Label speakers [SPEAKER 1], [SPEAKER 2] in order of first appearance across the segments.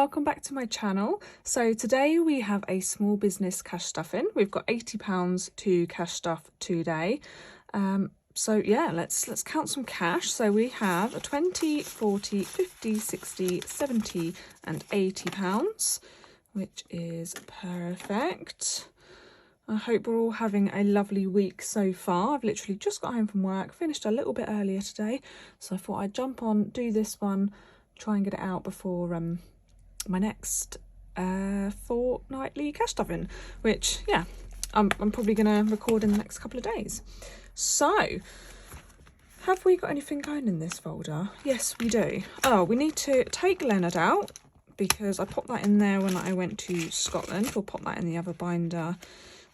[SPEAKER 1] welcome back to my channel. So today we have a small business cash stuffing. We've got £80 to cash stuff today. So yeah, let's count some cash. So we have a 20, 40, 50, 60, 70 and £80, which is perfect. I hope we're all having a lovely week so far. I've literally just got home from work, finished a little bit earlier today, so I thought I'd jump on, do this one, try and get it out before my next fortnightly cash stuffing, which yeah, I'm probably gonna record in the next couple of days. So have we got anything going in this folder? Yes, we do. Oh, we need to take Leonard out because I popped that in there when I went to Scotland. We'll pop that in the other binder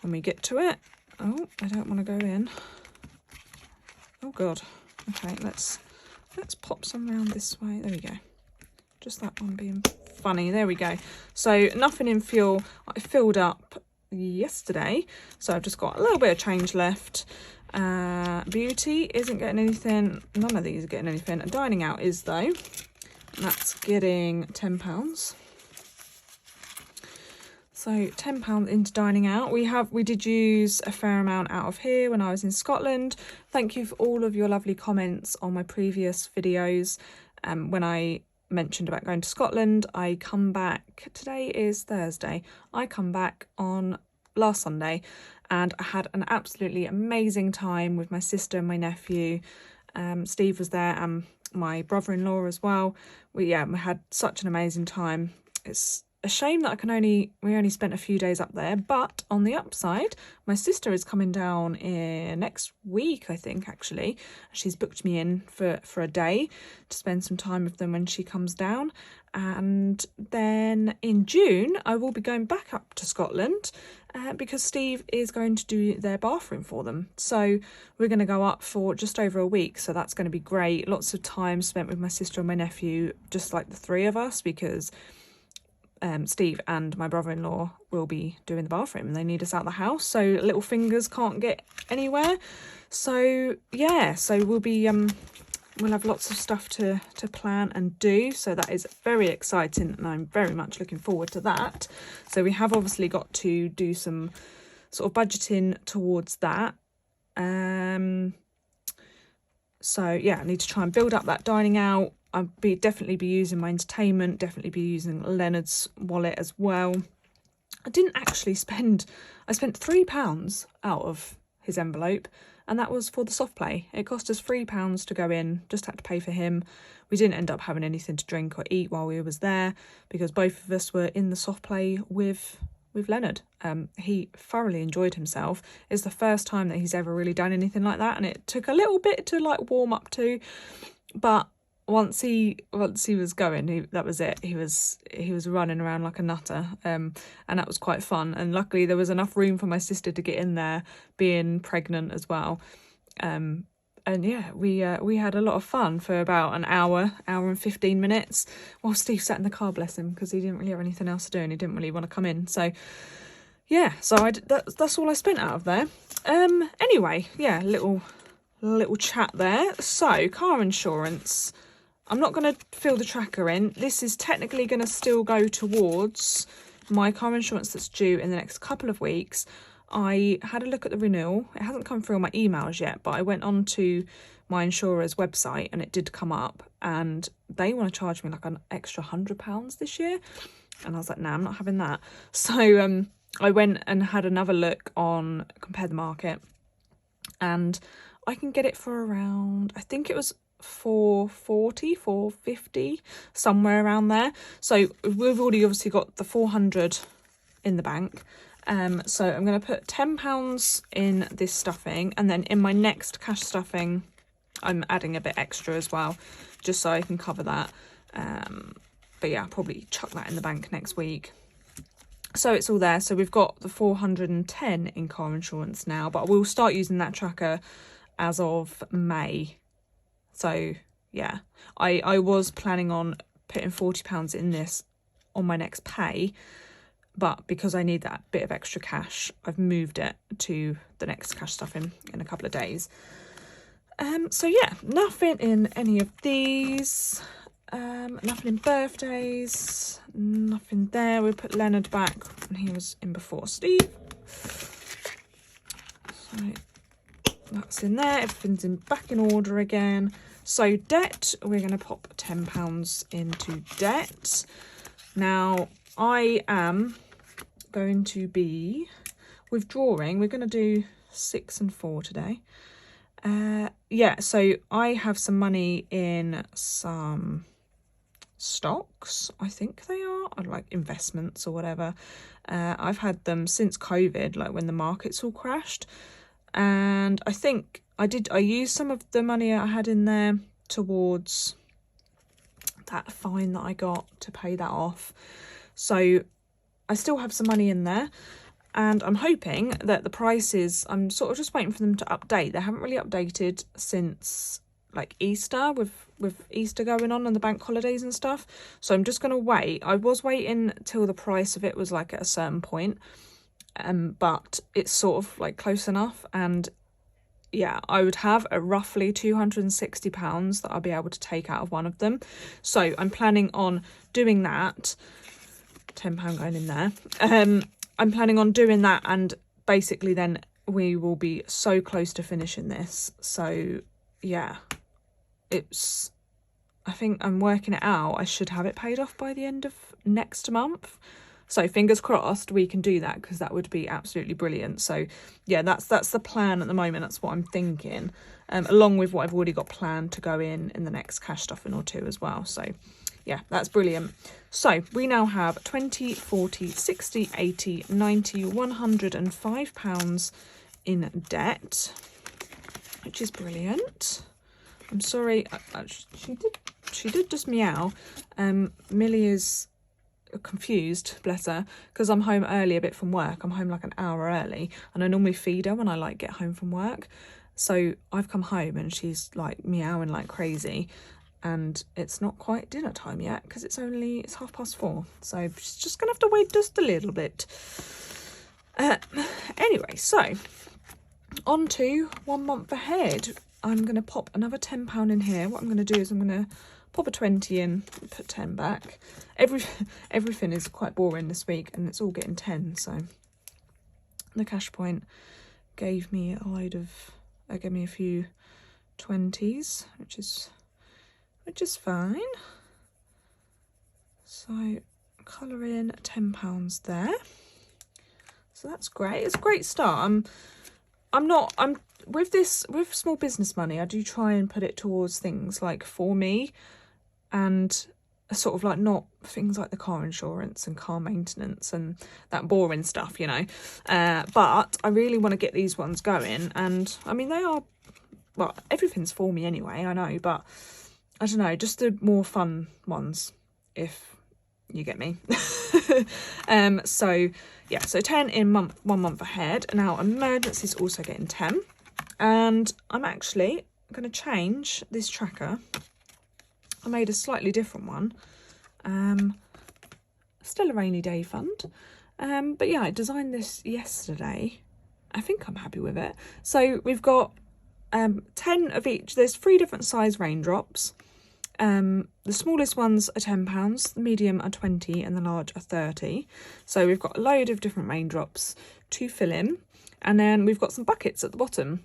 [SPEAKER 1] when we get to it. Oh, I don't want to go in. Oh god. Okay, let's pop some around this way. There we go. Just that one being funny. There we go. So nothing in fuel. I filled up yesterday, so I've just got a little bit of change left. Beauty isn't getting anything. None of these are getting anything. Dining out is though. That's getting £10. So £10 into dining out. We did use a fair amount out of here when I was in Scotland. Thank you for all of your lovely comments on my previous videos. When I mentioned about going to Scotland, I come back, today is Thursday, I come back on last Sunday and I had an absolutely amazing time with my sister and my nephew. Steve was there and my brother-in-law as well. We had such an amazing time. It's a shame that we only spent a few days up there, but on the upside, my sister is coming down next week, I think, actually. She's booked me in for a day to spend some time with them when she comes down. And then in June, I will be going back up to Scotland because Steve is going to do their bathroom for them. So we're going to go up for just over a week. So that's going to be great. Lots of time spent with my sister and my nephew, just like the three of us, because Steve and my brother-in-law will be doing the bathroom and they need us out the house, so little fingers can't get anywhere. So yeah, so we'll be we'll have lots of stuff to plan and do, so that is very exciting and I'm very much looking forward to that. So we have obviously got to do some sort of budgeting towards that. So yeah, I need to try and build up that dining out. I'll definitely be using my entertainment, definitely be using Leonard's wallet as well. I didn't actually I spent £3 out of his envelope, and that was for the soft play. It cost us £3 to go in, just had to pay for him. We didn't end up having anything to drink or eat while we was there because both of us were in the soft play with Leonard. He thoroughly enjoyed himself. It's the first time that he's ever really done anything like that, and it took a little bit to like warm up to, but once he was going, that was it. He was running around like a nutter, and that was quite fun. And luckily there was enough room for my sister to get in there, being pregnant as well. And yeah, we had a lot of fun for about an hour and 15 minutes while Steve sat in the car, bless him, because he didn't really have anything else to do and he didn't really want to come in. So yeah, so that's all I spent out of there. Anyway, yeah, little chat there. So car insurance, I'm not going to fill the tracker in. This is technically going to still go towards my car insurance that's due in the next couple of weeks. I had a look at the renewal. It hasn't come through on my emails yet, but I went on to my insurer's website and it did come up and they want to charge me like an extra £100 this year. And I was like, nah, I'm not having that. So I went and had another look on Compare the Market, and I can get it for around, I think it was £440, £450, somewhere around there. So we've already obviously got the 400 in the bank. So I'm going to put £10 in this stuffing, and then in my next cash stuffing I'm adding a bit extra as well, just so I can cover that. But yeah, I'll probably chuck that in the bank next week. So it's all there. So we've got the 410 in car insurance now, but we'll start using that tracker as of May. So yeah, I was planning on putting £40 in this on my next pay, but because I need that bit of extra cash, I've moved it to the next cash stuffing in a couple of days. So yeah, nothing in any of these. Nothing in birthdays, nothing there. We put Leonard back, and he was in before Steve. So that's in there. Everything's back in order again. So debt, we're going to pop £10 into debt. Now, I am going to be withdrawing. We're going to do 6 and 4 today. Yeah, so I have some money in some stocks, I think they are, or like investments or whatever. I've had them since COVID, like when the markets all crashed. And I think I used some of the money I had in there towards that fine that I got to pay that off. So I still have some money in there. And I'm hoping that the prices, I'm sort of just waiting for them to update. They haven't really updated since like Easter, with Easter going on and the bank holidays and stuff. So I'm just going to wait. I was waiting till the price of it was like at a certain point. But it's sort of like close enough. And yeah, I would have a roughly £260 that I'll be able to take out of one of them. So I'm planning on doing that. £10 going in there. I'm planning on doing that, and basically then we will be so close to finishing this. So yeah, I think I'm working it out. I should have it paid off by the end of next month. So fingers crossed we can do that, because that would be absolutely brilliant. So yeah, that's the plan at the moment. That's what I'm thinking, along with what I've already got planned to go in the next cash stuffing or two as well. So yeah, that's brilliant. So we now have 20, 40, 60, 80, 90, £105 in debt, which is brilliant. I'm sorry, she did just meow. Millie is confused, bless her, because I'm home early a bit from work. I'm home like an hour early, and I normally feed her when I like get home from work. So I've come home and she's like meowing like crazy. And it's not quite dinner time yet, because it's 4:30. So she's just going to have to wait just a little bit. Anyway, so on to 1 month ahead. I'm going to pop another £10 in here. What I'm going to do is I'm going to pop a 20 in, put 10 back. Everything is quite boring this week, and it's all getting 10. So the cash point gave me gave me a few 20s, which is fine. So colour in £10 there. So that's great. It's a great start. I'm with small business money, I do try and put it towards things like for me, and sort of like not things like the car insurance and car maintenance and that boring stuff, you know. But I really want to get these ones going, and I mean they are, well, everything's for me anyway, I know, but I don't know, just the more fun ones, if you get me. So yeah, so 10 in 1 month ahead. Now emergency's also getting 10, and I'm actually going to change this tracker. I made a slightly different one. Still a rainy day fund, but yeah, I designed this yesterday. I think I'm happy with it. So we've got 10 of each. There's 3 different size raindrops. The smallest ones are £10, the medium are 20, and the large are 30. So we've got a load of different raindrops to fill in, and then we've got some buckets at the bottom,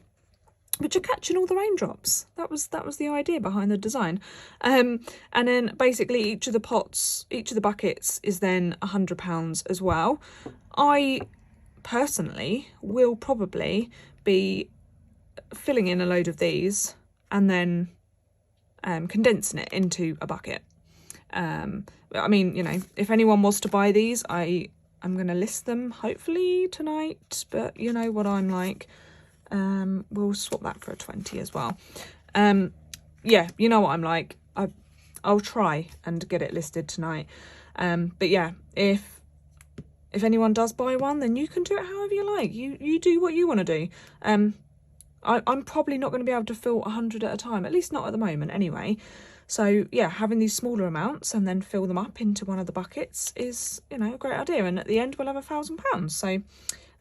[SPEAKER 1] which are catching all the raindrops. That was the idea behind the design. And then basically each of the buckets is then £100 as well. I personally will probably be filling in a load of these and then condensing it into a bucket. I mean, you know, if anyone was to buy these, I'm going to list them hopefully tonight, but you know what I'm like. We'll swap that for a 20 as well. Yeah, you know what I'm like. I'll try and get it listed tonight. But yeah, if anyone does buy one, then you can do it however you like. You do what you want to do. I'm probably not going to be able to fill 100 at a time, at least not at the moment anyway. So yeah, having these smaller amounts and then fill them up into one of the buckets is, you know, a great idea. And at the end we'll have £1,000. So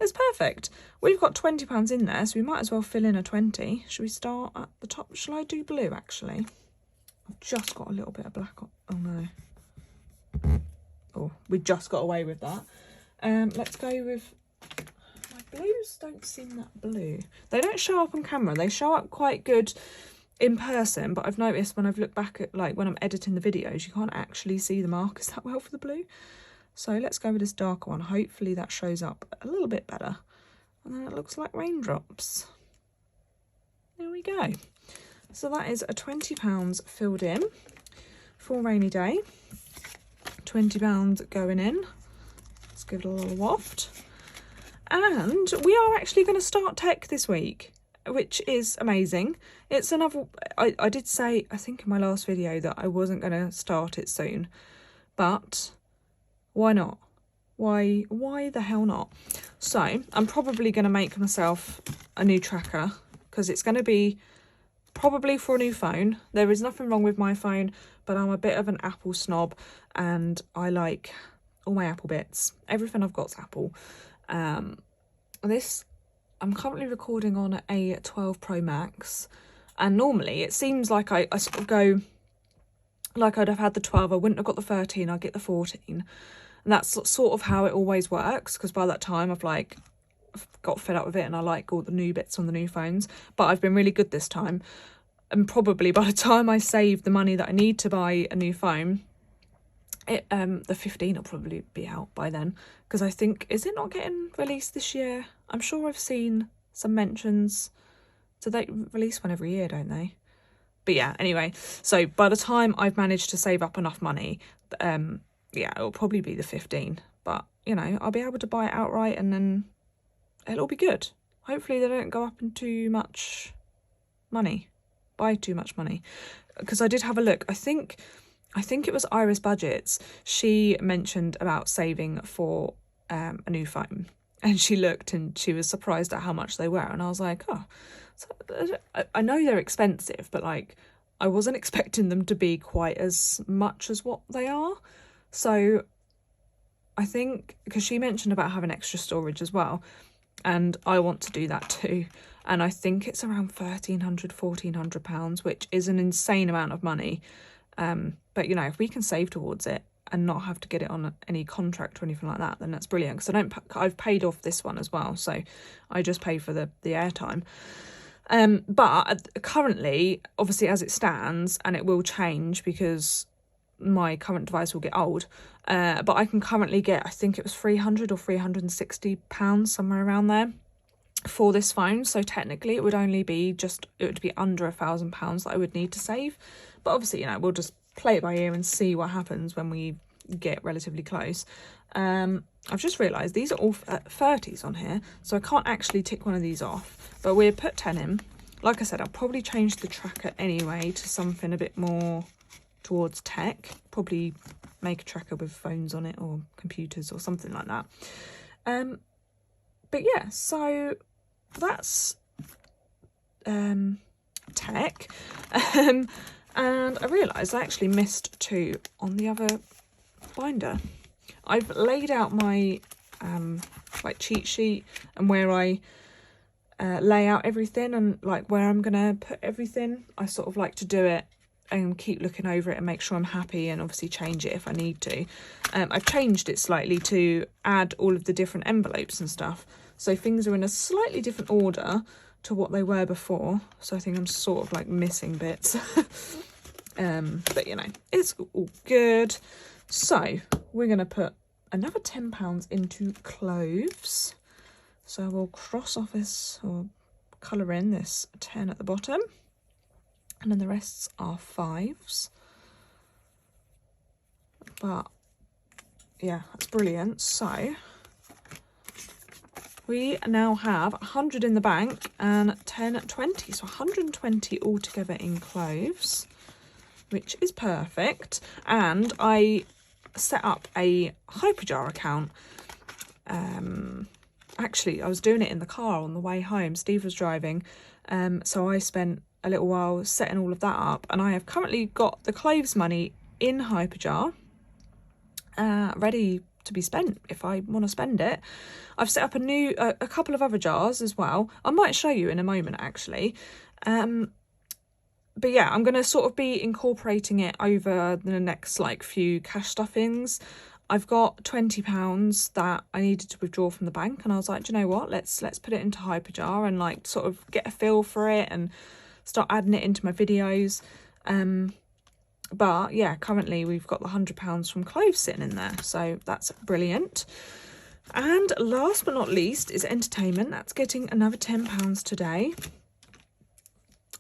[SPEAKER 1] it's perfect. We've got £20 in there, so we might as well fill in a 20. Should we start at the top? Shall I do blue actually? I've just got a little bit of black on. Oh no. Oh, we just got away with that. Let's go with, my blues don't seem that blue. They don't show up on camera. They show up quite good in person, but I've noticed when I've looked back at, like, when I'm editing the videos, you can't actually see the markers that well for the blue. So let's go with this darker one. Hopefully that shows up a little bit better. And then it looks like raindrops. There we go. So that is a £20 filled in for a rainy day. £20 going in. Let's give it a little waft. And we are actually going to start tech this week, which is amazing. It's another, I did say, I think in my last video, that I wasn't going to start it soon, but why not? Why the hell not? So I'm probably going to make myself a new tracker, because it's going to be probably for a new phone. There is nothing wrong with my phone, but I'm a bit of an Apple snob and I like all my Apple bits. Everything I've got's Apple. This, I'm currently recording on a 12 Pro Max, and normally it seems like I sort of go, like I'd have had the 12, I wouldn't have got the 13, I'd get the 14. And that's sort of how it always works, because by that time I've got fed up with it and I like all the new bits on the new phones. But I've been really good this time, and probably by the time I save the money that I need to buy a new phone, the 15 will probably be out by then, because I think, is it not getting released this year? I'm sure I've seen some mentions. So they release one every year, don't they? But yeah, anyway, so by the time I've managed to save up enough money, yeah, it'll probably be the 15. But, you know, I'll be able to buy it outright and then it'll be good. Hopefully they don't go up in too much money. Buy too much money. Because I did have a look. I think it was Iris Budgets. She mentioned about saving for a new phone. And she looked and she was surprised at how much they were. And I was like, oh, so, I know they're expensive, but like I wasn't expecting them to be quite as much as what they are. So I think, because she mentioned about having extra storage as well, and I want to do that too. And I think it's around £1,400, which is an insane amount of money. But, you know, if we can save towards it and not have to get it on any contract or anything like that, then that's brilliant. Because I've paid off this one as well, so I just pay for the airtime. But currently, obviously, as it stands, and it will change because my current device will get old, but I can currently get, I think it was £300 or £360, somewhere around there, for this phone. So technically it would only be it would be under £1,000 that I would need to save. But obviously, you know, we'll just play it by ear and see what happens when we get relatively close. I've just realised these are all 30s on here, so I can't actually tick one of these off, but we'll put 10 in. Like I said, I'll probably change the tracker anyway to something a bit more towards tech, probably make a tracker with phones on it or computers or something like that. But yeah, so that's tech. And I realised I actually missed 2 on the other binder. I've laid out my like cheat sheet and where I lay out everything and like where I'm gonna put everything. I sort of like to do it and keep looking over it and make sure I'm happy, and obviously change it if I need to. I've changed it slightly to add all of the different envelopes and stuff, so things are in a slightly different order to what they were before. So I think I'm sort of like missing bits. But you know, it's all good. So we're going to put another £10 into cloves. So we'll cross off this, or colour in this 10 at the bottom. And then the rests are 5s. But yeah, that's brilliant. So we now have 100 in the bank and 10 20. So 120 altogether in cloves, which is perfect. And I set up a HyperJar account. Actually, I was doing it in the car on the way home. Steve was driving, so I spent a little while setting all of that up, and I have currently got the cloves money in HyperJar, ready to be spent if I want to spend it. I've set up a couple of other jars as well. I might show you in a moment, actually. but yeah, I'm going to sort of be incorporating it over the next like few cash stuffings. I've got £20 that I needed to withdraw from the bank, and I was like, do you know what, let's put it into HyperJar and like sort of get a feel for it and start adding it into my videos. But yeah, currently we've got the £100 from clothes sitting in there, so that's brilliant. And last but not least is entertainment. That's getting another £10 today.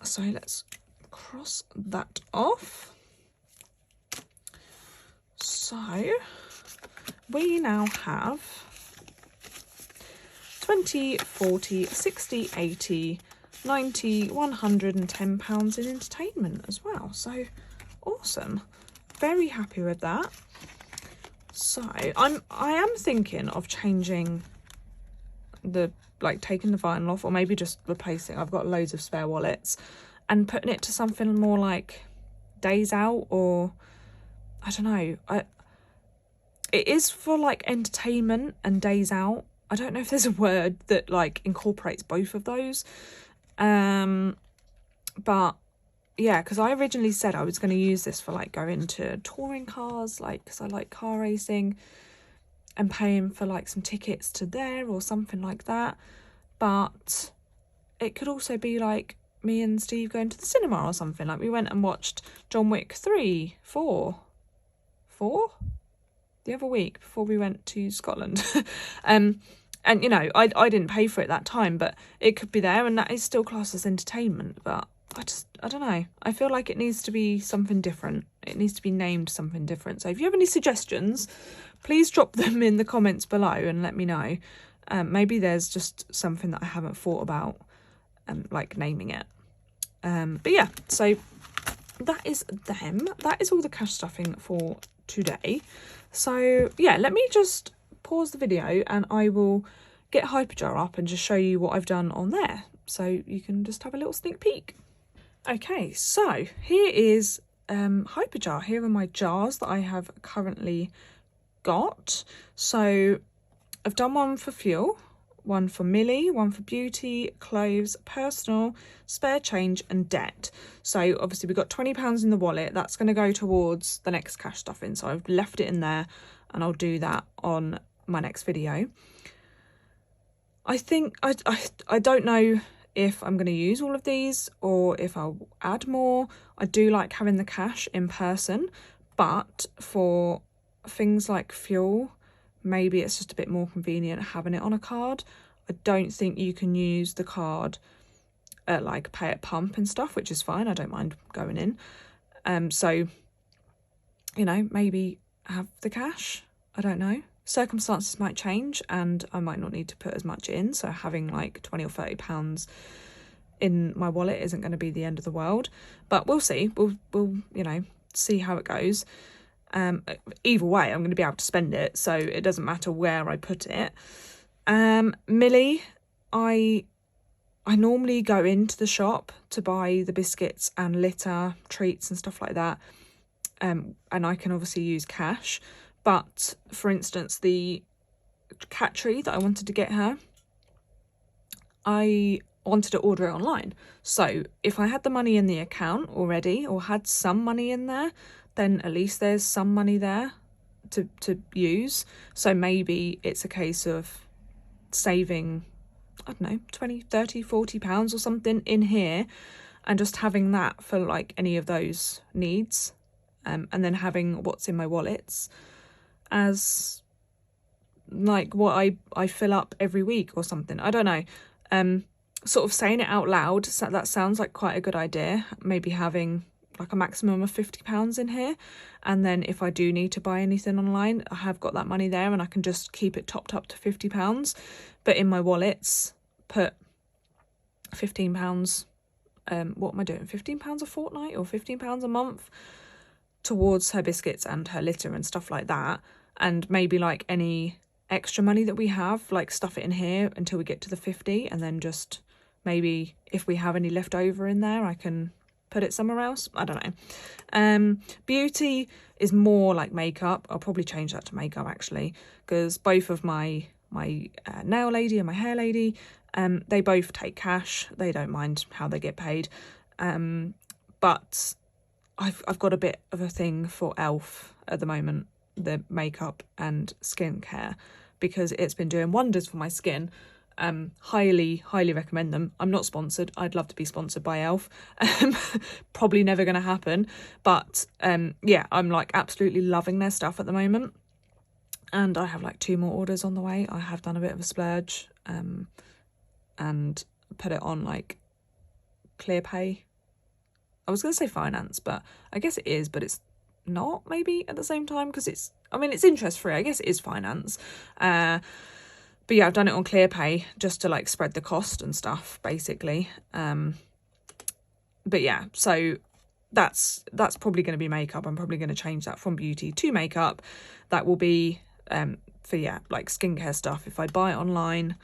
[SPEAKER 1] So let's cross that off. So we now have 20, 40, 60, 80, 90, 110 pounds in entertainment as well. So awesome. Very happy with that. So I am thinking of changing the, like taking the vinyl off, or maybe just replacing. I've got loads of spare wallets, and putting it to something more like days out, or I don't know. It is for like entertainment and days out. I don't know if there's a word that like incorporates both of those. But yeah, because I originally said I was going to use this for like going to touring cars, like because I like car racing, and paying for like some tickets to there or something like that. But it could also be like me and Steve going to the cinema or something. Like we went and watched John Wick 4 the other week before we went to Scotland. And you know, I didn't pay for it that time, but it could be there, and that is still classed as entertainment. But I don't know. I feel like it needs to be something different. It needs to be named something different. So if you have any suggestions, please drop them in the comments below and let me know. Maybe there's just something that I haven't thought about, like naming it. But yeah, so that is them. That is all the cash stuffing for today. So yeah, let me just pause the video and I will get HyperJar up and just show you what I've done on there, so you can just have a little sneak peek. Okay, so here is HyperJar. Here are my jars that I have currently got. So I've done one for fuel, one for Millie, one for beauty, clothes, personal, spare change and debt. So obviously we've got £20 in the wallet. That's going to go towards the next cash stuffing. So I've left it in there, and I'll do that on my next video. I think I don't know if I'm going to use all of these or if I'll add more. I do like having the cash in person, but for things like fuel, maybe it's just a bit more convenient having it on a card. I don't think you can use the card at like pay at pump and stuff, which is fine. I don't mind going in. So, you know, maybe have the cash. I don't know. Circumstances might change and I might not need to put as much in. So having like 20 or 30 pounds in my wallet isn't going to be the end of the world. But we'll see. We'll you know, see how it goes. Either way, I'm going to be able to spend it, so it doesn't matter where I put it. Millie, I normally go into the shop to buy the biscuits and litter, treats and stuff like that. And I can obviously use cash. But for instance, the cat tree that I wanted to get her, I wanted to order it online. So if I had the money in the account already, or had some money in there, then at least there's some money there to use. So maybe it's a case of saving, I don't know, 20, 30, 40 pounds or something in here, and just having that for like any of those needs, and then having what's in my wallets as like what I fill up every week or something. I don't know. Sort of saying it out loud, so that sounds like quite a good idea. Maybe having like a maximum of £50 in here, and then if I do need to buy anything online, I have got that money there and I can just keep it topped up to £50. But in my wallets, put £15. What am I doing? £15 a fortnight or £15 a month towards her biscuits and her litter and stuff like that. And maybe like any extra money that we have, like stuff it in here until we get to the 50, and then just maybe if we have any left over in there, I can put it somewhere else. I don't know. Beauty is more like makeup. I'll probably change that to makeup actually, because both of my nail lady and my hair but they both take cash. They don't mind how they get paid. But but I've got a bit of a thing for e.l.f. at the moment, the makeup and skincare, because it's been doing wonders for my skin. Highly recommend them. I'm not sponsored. I'd love to be sponsored by e.l.f. Probably never going to happen, but yeah, I'm like absolutely loving their stuff at the moment. And I have like 2 more orders on the way. I have done a bit of a splurge and put it on like ClearPay. I was going to say finance, but I guess it is, but it's not maybe at the same time, because it's interest free. I guess it is finance. But yeah, I've done it on ClearPay just to like spread the cost and stuff, basically. But yeah, so that's probably going to be makeup. I'm probably going to change that from beauty to makeup. That will be for, yeah, like skincare stuff if I buy it online.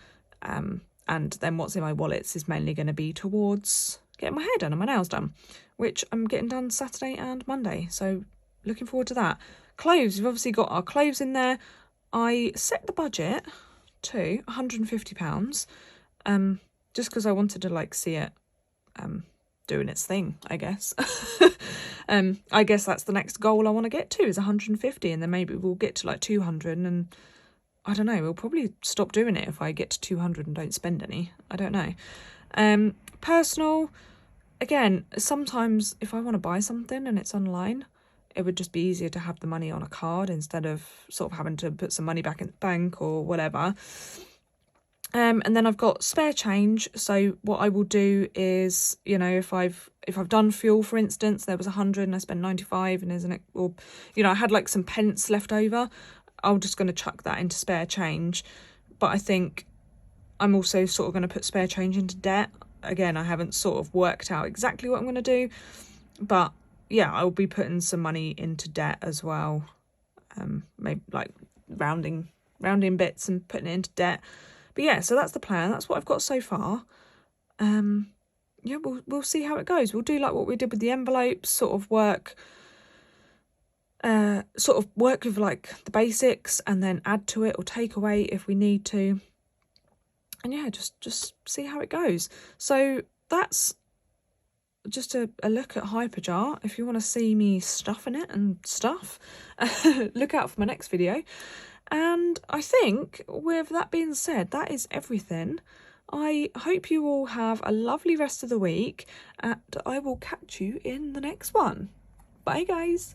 [SPEAKER 1] And then what's in my wallets is mainly going to be towards getting my hair done and my nails done, which I'm getting done Saturday and Monday. So looking forward to that. Clothes, we've obviously got our clothes in there. I set the budget to £150, just because I wanted to like see it doing its thing, I guess. I guess that's the next goal I want to get to, is 150, and then maybe we'll get to like 200, and I don't know, we'll probably stop doing it if I get to 200 and don't spend any. I don't know. Personal, again, sometimes if I want to buy something and it's online, it would just be easier to have the money on a card instead of sort of having to put some money back in the bank or whatever. And then I've got spare change. So what I will do is, you know, if I've done fuel, for instance, there was 100 and I spent 95, and isn't it, or, you know, I had like some pence left over, I'm just going to chuck that into spare change. But I think I'm also sort of going to put spare change into debt. Again, I haven't sort of worked out exactly what I'm going to do, but yeah, I'll be putting some money into debt as well. Maybe like rounding bits and putting it into debt. But yeah, so that's the plan. That's what I've got so far. Yeah, we'll see how it goes. We'll do like what we did with the envelopes, sort of work with like the basics and then add to it or take away if we need to. And yeah, just see how it goes. So that's just a look at HyperJar. If you want to see me stuffing it and stuff, look out for my next video. And I think with that being said, that is everything. I hope you all have a lovely rest of the week, and I will catch you in the next one. Bye, guys.